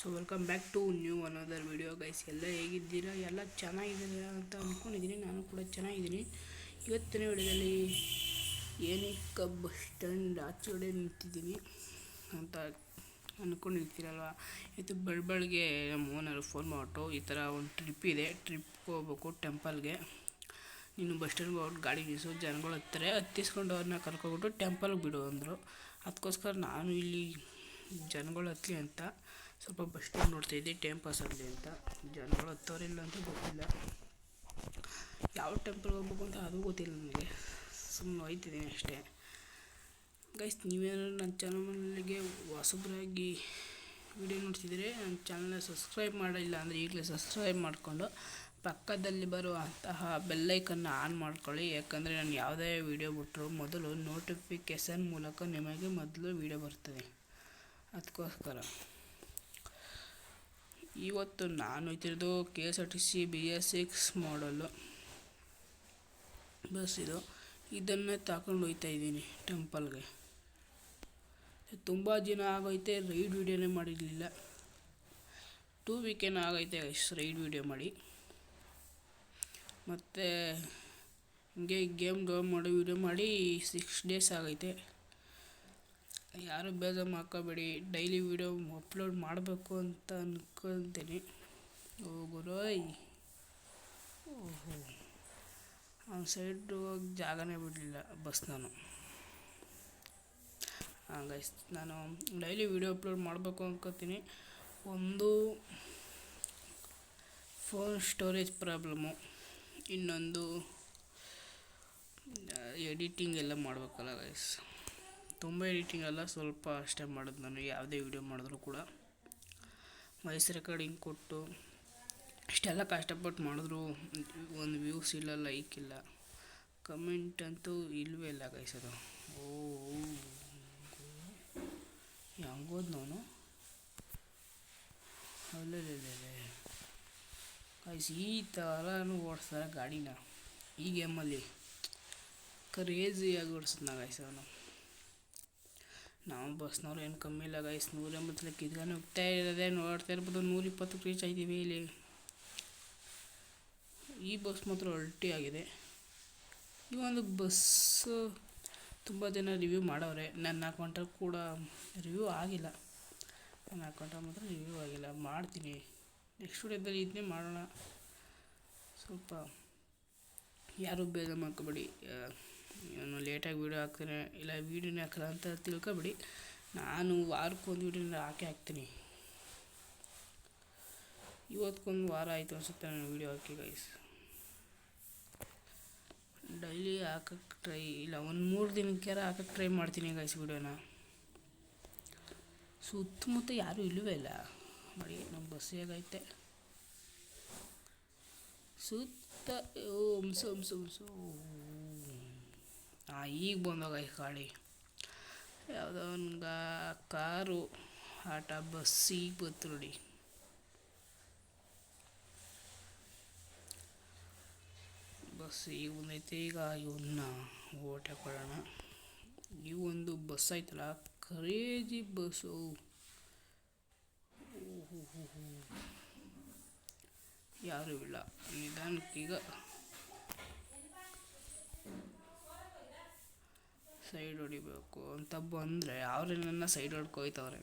So welcome back to new another video guys. ಎಲ್ಲ ಹೇಗಿದ್ದೀರಾ? ಎಲ್ಲ ಚೆನ್ನಾಗಿದ್ದೀರಾ ಅಂತ ಅಂದ್ಕೊಂಡಿದ್ದೀನಿ. ನಾನು ಕೂಡ ಚೆನ್ನಾಗಿದ್ದೀನಿ. ಇವತ್ತಿನ ವಿಡಿಯೋದಲ್ಲಿ ಏನಕ್ಕೆ ಬಸ್ ಸ್ಟ್ಯಾಂಡ್ ಆಚೆಗಡೆ ನಿಂತಿದ್ದೀನಿ ಅಂತ ಅಂದ್ಕೊಂಡಿರ್ತೀರಲ್ವ. ಇದು ಬೆಳಗ್ಗೆ ನಮ್ಮ ಓನರ್ ಫೋನ್ ಮಾಡಿಬಿಟ್ಟು ಈ ಥರ ಒಂದು ಟ್ರಿಪ್ ಇದೆ, ಟ್ರಿಪ್ಗೆ ಹೋಗ್ಬೇಕು ಟೆಂಪಲ್ಗೆ, ನೀನು ಬಸ್ ಸ್ಟ್ಯಾಂಡ್ಗೆ ಹೋಗ್ಬಿಟ್ಟು ಗಾಡಿ ನಿಲ್ಲಿಸು, ಜನಗಳು ಹತ್ತಾರೆ, ಹತ್ತಿಸ್ಕೊಂಡು ಅವ್ರನ್ನ ಕರ್ಕೊಬಿಟ್ಟು ಟೆಂಪಲ್ಗೆ ಬಿಡು ಅಂದರು. ಅದಕ್ಕೋಸ್ಕರ ನಾನು ಇಲ್ಲಿ ಜನಗಳು ಹತ್ತಲಿ ಅಂತ ಸ್ವಲ್ಪ ಬಸ್ ಸ್ಟ್ಯಾಂಡ್ ನೋಡ್ತಾಯಿದ್ದೆ, ಟೈಮ್ ಪಾಸ್ ಆಗಲಿ ಅಂತ. ಜನಗಳು ಹತ್ತೋರಿಲ್ಲ ಅಂತ ಗೊತ್ತಿಲ್ಲ, ಯಾವ ಟೆಂಪಲ್ಗೆ ಹೋಗ್ಬೇಕು ಅಂತ ಅದು ಗೊತ್ತಿಲ್ಲ ನನಗೆ, ಸುಮ್ಮನೆ ಹೋಯ್ತಿದ್ದೀನಿ ಅಷ್ಟೇ ಗೈಸ್. ನೀವೇನಾದ್ರು ನನ್ನ ಚಾನಲ್ಗೆ ಹೊಸಬ್ರಾಗಿ ವಿಡಿಯೋ ನೋಡ್ತಿದ್ರೆ ನನ್ನ ಚಾನಲ್ನ ಸಬ್ಸ್ಕ್ರೈಬ್ ಮಾಡಿಲ್ಲ ಅಂದರೆ ಈಗಲೇ ಸಬ್ಸ್ಕ್ರೈಬ್ ಮಾಡಿಕೊಂಡು ಪಕ್ಕದಲ್ಲಿ ಬರುವಂತಹ ಬೆಲ್ಲೈಕನ್ನು ಆನ್ ಮಾಡ್ಕೊಳ್ಳಿ. ಯಾಕಂದರೆ ನಾನು ಯಾವುದೇ ವಿಡಿಯೋ ಬಿಟ್ಟರು ಮೊದಲು ನೋಟಿಫಿಕೇಷನ್ ಮೂಲಕ ನಿಮಗೆ ಮೊದಲು ವಿಡಿಯೋ ಬರ್ತದೆ. ಅದಕ್ಕೋಸ್ಕರ ಇವತ್ತು ನಾನು ಹೋಗ್ತಿರೋದು KSRTC BS6 ಮಾಡಲು ಬಸ್ ಇದು. ಇದನ್ನೇ ತಗೊಂಡು ಹೋಗ್ತಾಯಿದ್ದೀನಿ ಟೆಂಪಲ್ಗೆ. ತುಂಬ ದಿನ ಆಗೋಯ್ತೆ ರೈಡ್ ವಿಡಿಯೋನೇ ಮಾಡಿರಲಿಲ್ಲ, 2 ವೀಕೇನೋ ಆಗೈತೆ ರೈಡ್ ವಿಡಿಯೋ ಮಾಡಿ. ಮತ್ತು ಹಿಂಗೆ ಗೇಮ್ ಡೌನ್ ಮಾಡೋ ವಿಡಿಯೋ ಮಾಡಿ 6 ಡೇಸ್ ಆಗೈತೆ. ಯಾರು ಬೇಜಾರು ಮಾಡ್ಕೋಬೇಡಿ, ಡೈಲಿ ವಿಡಿಯೋ ಅಪ್ಲೋಡ್ ಮಾಡಬೇಕು ಅಂತ ಅಂದ್ಕೊಳ್ತೀನಿ. ಗುರೋಯ್, ಓಹೋ, ಅವ್ನ ಸೈಡ್ ಹೋಗಿ ಜಾಗನೇ ಬಿಡಲಿಲ್ಲ ಬಸ್. ಗೈಸ್, ನಾನು ಡೈಲಿ ವಿಡಿಯೋ ಅಪ್ಲೋಡ್ ಮಾಡಬೇಕು ಅಂದ್ಕೊತೀನಿ. ಒಂದು ಫೋನ್ ಸ್ಟೋರೇಜ್ ಪ್ರಾಬ್ಲಮ್ಮು, ಇನ್ನೊಂದು ಎಡಿಟಿಂಗ್ ಎಲ್ಲ ಮಾಡಬೇಕಲ್ಲ ಗೈಸ್. ತುಂಬ ಎಡಿಟಿಂಗ್ ಅಲ್ಲ, ಸ್ವಲ್ಪ ಅಷ್ಟೇ ಮಾಡೋದು ನಾನು. ಯಾವುದೇ ವಿಡಿಯೋ ಮಾಡಿದ್ರು ಕೂಡ ವಾಯ್ಸ್ ರೆಕಾರ್ಡಿಂಗ್ ಕೊಟ್ಟು ಇಷ್ಟೆಲ್ಲ ಕಷ್ಟಪಟ್ಟು ಮಾಡಿದ್ರು ಒಂದು ವ್ಯೂಸ್ ಇಲ್ಲ, ಲೈಕ್ ಇಲ್ಲ, ಕಮೆಂಟ್ ಅಂತೂ ಇಲ್ಲವೇ ಇಲ್ಲ ಗೈಸ್. ಅದು ಹೆಂಗೋದು ನಾನು ಅಲ್ಲೇ ಗೈಸ್, ಈ ಥರನೂ ಓಡಿಸ್ತಾರೆ ಗಾಡಿನ ಈ ಗೇಮಲ್ಲಿ. ಕ್ರೇಜಿಯಾಗಿ ಓಡಿಸ್ತಾನೆ ಗೈಸ್ ಅವನು. ನಾವು ಬಸ್ನವ್ರು ಏನು ಕಮ್ಮಿ ಇಲ್ಲ ಗೈಸ್, 180 ಕಿದ್ಗಾನೆ ಹೋಗ್ತಾ ಇರೋದೇ ನೋಡ್ತಾ ಇರ್ಬೋದು. 120 ರೀಚ್ ಆಯ್ತೀವಿ ಇಲ್ಲಿ. ಈ ಬಸ್ ಮಾತ್ರ ಅಲ್ಟಿ ಆಗಿದೆ. ಈ ಒಂದು ಬಸ್ಸು ತುಂಬ ಜನ ರಿವ್ಯೂ ಮಾಡವ್ರೆ, ನನ್ನ ಅಕೌಂಟಲ್ಲಿ ಕೂಡ ರಿವ್ಯೂ ಆಗಿಲ್ಲ. ನನ್ನ ಅಕೌಂಟಲ್ಲಿ ಮಾತ್ರ ರಿವ್ಯೂ ಆಗಿಲ್ಲ, ಮಾಡ್ತೀನಿ ನೆಕ್ಸ್ಟ್ ವಿಡಿಯೋದಲ್ಲಿ. ಇದನ್ನೇ ಮಾಡೋಣ. ಸ್ವಲ್ಪ ಯಾರು ಬೇಜಾರು ಮಾಡ್ಕೊಬೇಡಿ, ನಾನು ಲೇಟಾಗಿ ವೀಡಿಯೋ ಹಾಕ್ತೇನೆ ಇಲ್ಲ ವೀಡಿಯೋನೇ ಹಾಕಲ್ಲ ಅಂತ ತಿಳ್ಕೊಬೇಡಿ. ನಾನು ವಾರಕ್ಕೊಂದು ವೀಡಿಯೋನ ಹಾಕ್ತೀನಿ. ಇವತ್ತಿಗೊಂದು ವಾರ ಆಯಿತು ಅನಿಸುತ್ತೆ ನಾನು ವೀಡಿಯೋ ಹಾಕಿ ಗೈಸ್. ಡೈಲಿ ಹಾಕಕ್ಕೆ ಟ್ರೈ ಇಲ್ಲ, ಒಂದು 3 ದಿನಕ್ಕೆರ ಹಾಕಕ್ಕೆ ಟ್ರೈ ಮಾಡ್ತೀನಿ ಗೈಸ್ ವೀಡಿಯೋನ. ಸುತ್ತಮುತ್ತ ಯಾರೂ ಇಲ್ಲವೇ ಇಲ್ಲ ನೋಡಿ, ನಮ್ಮ ಬಸ್ ಹೇಗೈತೆ ಸುತ್ತ. ಹಂಸು ಈಗ ಬಂದೋಗ ಗಾಡಿ, ಯಾವುದೋ ಒಂದು ಕಾರು ಆಟ ಬಸ್ ಈಗ ಬಂತು ನೋಡಿ. ಬಸ್ ಈಗ ಬಂದೈತೆ. ಈಗ ಇವನ್ನ ಓಟೆ ಕೊಡೋಣ. ಈ ಒಂದು ಬಸ್ ಆಯ್ತಲ್ಲ, ಕ್ರೇಜಿ ಬಸ್ಸು. ಯಾರೂ ಇಲ್ಲ, ನಿಧಾನಕ್ಕೀಗ ಸೈಡ್ ಹೊಡಿಬೇಕು ಅಂತ ಬಂದರೆ ಅವರೇ ನನ್ನ ಸೈಡ್ ಹೊಡ್ಕೊಯ್ತವ್ರೆ.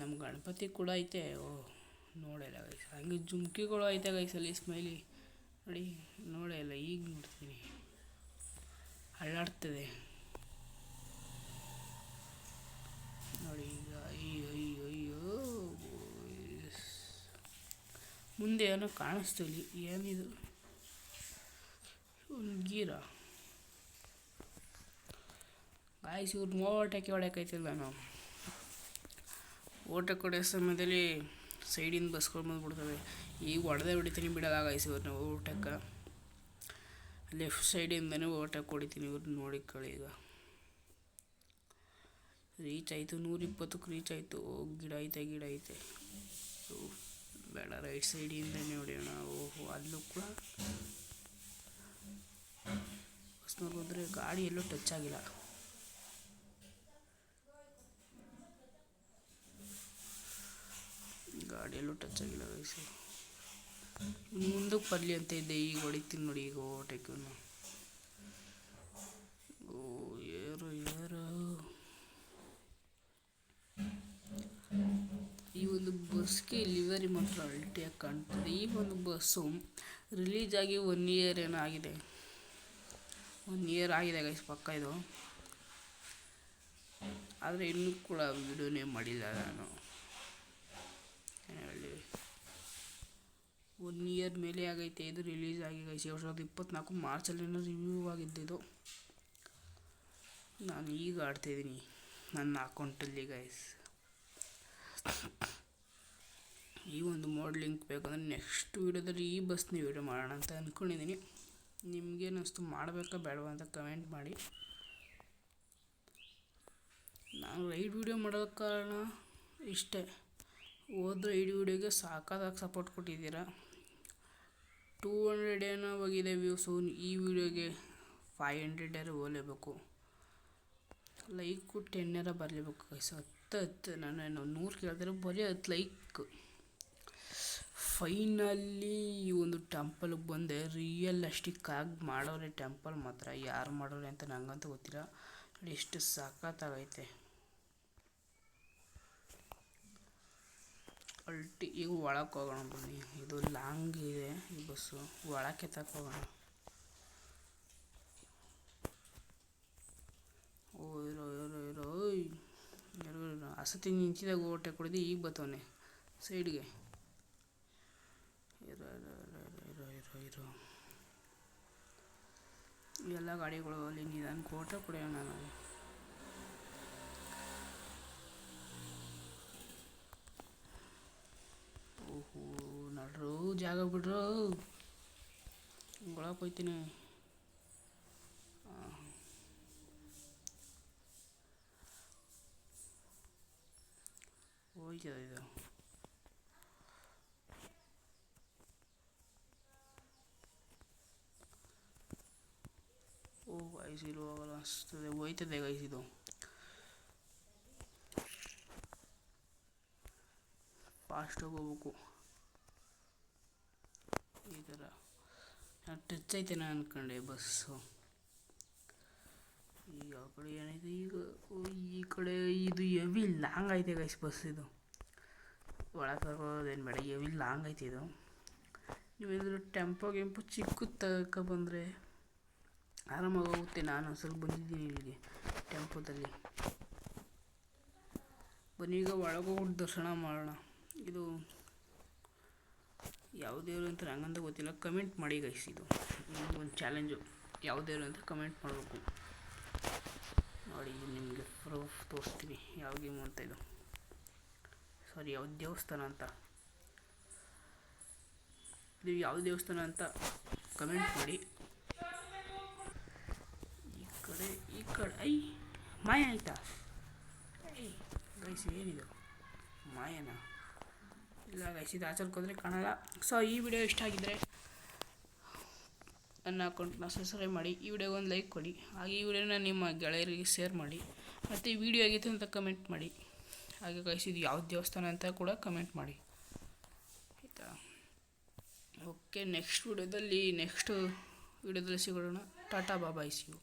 ನಮ್ಮ ಗಣಪತಿ ಕೂಡ ಐತೆ, ನೋಡೇ ಇಲ್ಲ ಗೈಸ್. ಹಂಗೆ ಜುಮ್ಕಿಗಳು ಐತೆ ಗೈಸಲ್ಲಿ, ಸ್ಮೈಲಿ ನೋಡಿ, ನೋಡೇ ಇಲ್ಲ. ಈಗ ನೋಡ್ತೀನಿ, ಅಳ್ಳಾಡ್ತದೆ ನೋಡಿ. ಈಗ ಅಯ್ಯೋ ಮುಂದೆ ಏನೋ ಕಾಣಿಸ್ತಿಲ್ಲಿ, ಏನಿದು ಒಂದು ಗೀರ ಗಾಯ್ಸ್. ಇವ್ರು ಓಟಕ್ಕೆ ಹೊಡ್ಯಾಕೈತಿಲ್ಲ. ನಾನು ಓಟಕ್ಕೆ ಹೊಡೆಯೋ ಸಮಯದಲ್ಲಿ ಸೈಡಿಂದ ಬಸ್ಗಳು ಬಂದುಬಿಡ್ತವೆ. ಈಗ ಹೊಡೆದೇ ಹೊಡಿತೀನಿ, ಬಿಡಲ್ಲ ಗಾಯ್ಸ್ ಇವ್ರನ್ನ ಓಟಕ್ಕೆ. ಲೆಫ್ಟ್ ಸೈಡಿಂದನೇ ಓಟಕ್ಕೆ ಹೊಡಿತೀನಿ ಇವ್ರನ್ನ, ನೋಡಿಕೊಳ್ಳಿ. ಈಗ ರೀಚ್ ಆಯಿತು, 120ಕ್ಕೆ ರೀಚ್ ಆಯಿತು. ಗಿಡ ಐತೆ ಬೇಡ, ರೈಟ್ ಸೈಡಿಂದನೇ ಹೊಡೆಯೋಣ. ಓಹೋ, ಅಲ್ಲೂ ಕೂಡ ಬಸ್ನವ್ರು ಬಂದರೆ ಗಾಡಿ ಎಲ್ಲೂ ಟಚ್ ಆಗಿಲ್ಲ. ಎಲ್ಲೂ ಟಚ್ ಆಗಿಲ್ಲ ಗೈಸ್. ಮುಂದಕ್ಕೆ ಬರಲಿ ಅಂತ ಇದ್ದೆ, ಈಗ ಹೊಡಿತೀನಿ ನೋಡಿ. ಈಗ ಓಟೆಕ್ಯೂನು ಏರು ಏರು. ಈ ಒಂದು ಬಸ್ಗೆ ಲಿವರಿ ಮಾತ್ರ ಅಲ್ಟಿಯಾಗಿ ಕಾಣ್ತದೆ. ಈ ಒಂದು ಬಸ್ಸು ರಿಲೀಸ್ ಆಗಿ 1 ಇಯರ್ ಏನೋ ಆಗಿದೆ. 1 ಇಯರ್ ಆಗಿದೆ ಗೈಸ್ ಪಕ್ಕ ಇದು. ಆದರೆ ಇನ್ನೂ ಕೂಡ ವಿಡಿಯೋನೇ ಮಾಡಿಲ್ಲ ನಾನು. ಹೇಳಿ 1 ಇಯರ್ ಮೇಲೆ ಆಗೈತೆ ಇದು ರಿಲೀಸ್ ಆಗಿ ಗೈಸ್. 2024 ಮಾರ್ಚಲ್ಲೇನೋ ರಿವ್ಯೂ ಆಗಿದ್ದಿದ್ದು. ನಾನು ಈಗ ಆಡ್ತಾಯಿದ್ದೀನಿ ನನ್ನ ಅಕೌಂಟಲ್ಲಿ ಗೈಸ್. ಈ ಒಂದು ಮೋಡ್ ಲಿಂಕ್ ಬೇಕಂದರೆ ನೆಕ್ಸ್ಟ್ ವೀಡಿಯೋದಲ್ಲಿ ಈ ಬಸ್ನ ವೀಡಿಯೋ ಮಾಡೋಣ ಅಂತ ಅಂದ್ಕೊಂಡಿದ್ದೀನಿ. ನಿಮಗೇನಿಸ್ತು, ಮಾಡಬೇಕಾ ಬೇಡವಾ ಅಂತ ಕಮೆಂಟ್ ಮಾಡಿ. ನಾನು ರೈಡ್ ವೀಡಿಯೋ ಮಾಡೋದಕ್ಕೆ ಕಾರಣ ಇಷ್ಟೇ. ಹೋದ ರೈಡ್ ವೀಡಿಯೋಗೆ ಸಾಕಾದಾಗ ಸಪೋರ್ಟ್ ಕೊಟ್ಟಿದ್ದೀರಾ. 200 ಏನೋ ಹೋಗಿದೆ ವ್ಯೂಸು. ಈ ವಿಡಿಯೋಗೆ 500 ಯಾರು ಹೋಗಲೇಬೇಕು. ಲೈಕು 10 ಬರಲೇಬೇಕು ಗೈಸ್. 10 ನಾನು 100 ಕೇಳ್ತಾರೆ, ಬರೀ 10 ಲೈಕ್. ಫೈನಲಿ ಈ ಒಂದು ಟೆಂಪಲ್ಗೆ ಬಂದೆ. ರಿಯಲಿಸ್ಟಿಕ್ ಆಗಿ ಮಾಡೋರೆ ಟೆಂಪಲ್ ಮಾತ್ರ. ಯಾರು ಮಾಡೋರೆ ಅಂತ ನಂಗಂತೂ ಗೊತ್ತಿಲ್ಲ. ಎಷ್ಟು ಸಖತ್ತಾಗೈತೆ ಅಲ್ಟಿ. ಈಗ ಒಳಕ್ಕೆ ಹೋಗೋಣ ಬನ್ನಿ. ಇದು ಲಾಂಗ್ ಇದೆ ಈ ಬಸ್ಸು. ಒಳಕ್ಕೆ ತಗೋಣ. ಹಸತಿ ನಿಂತಿದಾಗ ಓಟೆ ಕೊಡಿದ್ದು ಈಗ ಬತ್ತವನೆ ಸೈಡ್ಗೆ. ಇರೋ ಎಲ್ಲ ಗಾಡಿಗಳು ಅಲ್ಲಿ ನಿಧಾನ ಓಟ ಕೊಡೋಣ. ನಾನು ಓಹೋ ನಡ್ರು, ಜಾಗ ಬಿಡ್ರು, ಒಳಗೆ ಹೋಯ್ತೀನಿ. ಹೋಯ್ತದ ಇದು. ಗೈಸ್ ಇದು ಹೋಗಲ್ಲ ಅನಿಸ್ತದೆ. ಹೋಯ್ತದೆ ಗೈಸ್ ಇದು. ಫಾಸ್ಟಾಗಿ ಹೋಗ್ಬೇಕು. ಈ ಥರ ಟಚ್ ಐತೆ ನಾನು ಅಂದ್ಕೊಂಡೆ ಬಸ್ಸು. ಈಗ ಆ ಕಡೆ ಏನಾಯ್ತು ಈಗ. ಈ ಕಡೆ ಇದು ಹೆವಿ ಲಾಂಗ್ ಐತೆ ಗೈಸ್ ಬಸ್. ಇದು ಒಳಗೆ ಕರ್ಕೋದೇನು ಬೇಡ, ಹೆವಿ ಲಾಂಗ್ ಐತೆ ಇದು. ನೀವೇನಾದರೂ ಟೆಂಪೋ ಚಿಕ್ಕದು ತಗೊಬಂದರೆ ಆರಾಮಾಗಿ ಹೋಗುತ್ತೆ. ನಾನು ಸ್ವಲ್ಪ ಬಂದಿದ್ದೀನಿ ಇಲ್ಲಿಗೆ ಟೆಂಪೋದಲ್ಲಿ. ಬನ್ನಿ ಈಗ ಒಳಗೆ ಹೋಗ್ಬಿಟ್ಟು ದರ್ಶನ ಮಾಡೋಣ. ಇದು ಯಾವ ದೇವರು ಅಂತ ನಂಗಂತ ಗೊತ್ತಿಲ್ಲ. ಕಮೆಂಟ್ ಮಾಡಿ ಗೈಸ್. ಇದು ಒಂದು ಚಾಲೆಂಜು. ಯಾವ ದೇವರು ಅಂತ ಕಮೆಂಟ್ ಮಾಡಬೇಕು ನೋಡಿ. ನಿಮಗೆ ಪ್ರೂಫ್ ತೋರಿಸ್ತೀನಿ ಯಾವ ಗೇಮು ಅಂತ. ಇದು ಸಾರಿ ಯಾವ ದೇವಸ್ಥಾನ ಅಂತ. ಇದು ಯಾವ ದೇವಸ್ಥಾನ ಅಂತ ಕಮೆಂಟ್ ಮಾಡಿ. ಈ ಕಡೆ ಐ ಮಾಯ ಆಯ್ತಾ? ಗೈಸ್ ಏನಿದು ಮಾಯನಾ? ಇಲ್ಲ ಗೈಸ್, ಇದು ಆಚರಣೆ ಹೋದರೆ ಕಾಣಲ್ಲ. ಸೊ ಈ ವಿಡಿಯೋ ಇಷ್ಟ ಆಗಿದ್ದರೆ ನನ್ನ ಅಕೌಂಟ್ನ ಸಬ್ಸ್ಕ್ರೈಬ್ ಮಾಡಿ. ಈ ವಿಡಿಯೋಗೆ ಒಂದು ಲೈಕ್ ಕೊಡಿ. ಹಾಗೆ ಈ ವಿಡಿಯೋನ ನಿಮ್ಮ ಗೆಳೆಯರಿಗೆ ಶೇರ್ ಮಾಡಿ. ಮತ್ತು ಈ ವಿಡಿಯೋ ಆಗಿತ್ತು ಅಂತ ಕಮೆಂಟ್ ಮಾಡಿ. ಹಾಗೆ ಗೈಸ್ ಇದು ಯಾವ ದೇವಸ್ಥಾನ ಅಂತ ಕೂಡ ಕಮೆಂಟ್ ಮಾಡಿ ಆಯಿತಾ? ಓಕೆ, ನೆಕ್ಸ್ಟ್ ವಿಡಿಯೋದಲ್ಲಿ ಸಿಗೋಣ. Tata bye bye see you.